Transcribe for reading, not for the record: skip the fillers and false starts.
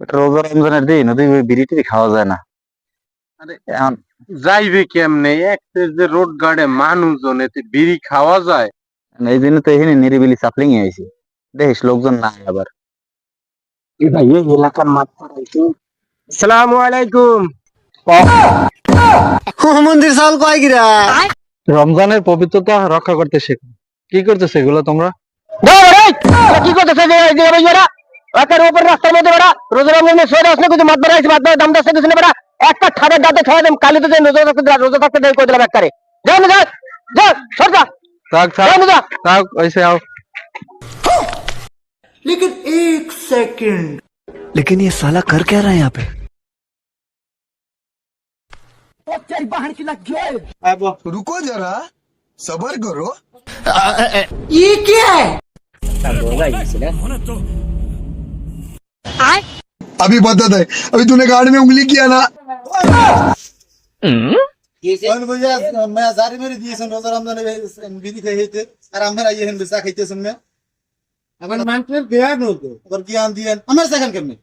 এটা রোজা রমজানের দিন ওদিকে ওই বিড়ি টিড়ি খাওয়া যায় না। আরে এখন যাইবে কেমনে একটা যে রোড গার্ডে মানুষজন এতে বিড়ি খাওয়া যায়? এই জন্য তো এখানে নিরিবিলি সাপলিং এ আইছি, দেখিস লোকজন নাই আবার। এই ভাই এই এলাকার মাত্র আসসালামু আলাইকুম। মন্দির চাউল কয় গিরা রমজানের পবিত্রতা রক্ষা করতে শেখো। কি করতেছে এগুলো তোমরা? কি করতেছে যে এই যে ভাই এরা একের উপর রাস্তার মধ্যে বেড়া রোজা রমজানের সৈয়দ আসলে কিছু মাত বেড়া মাত বেড়া দাম দাস্তে কিছু না বেড়া একটা ঠাডের দাঁতে ছয় দেন কালি তো রোজা থাকতে দেয় কই দিলাম একবারে যাও না যাও যাও সরজা থাক থাক যাও না যা থাক ওইসে আও। लेकिन ये साला कर क्या रहा है यहाँ पे? रुको जरा सबर करो। अभी बता दे, अभी तूने गाड़ी में उंगली किया ना। मैं सारी मेरी दी सुन रोजा रमजान विधि खाइते और हमरा ये हिंद सा खाइते सुन में अपन मानते बिहार नो तो और ज्ञान दिए हमें सेकंड करने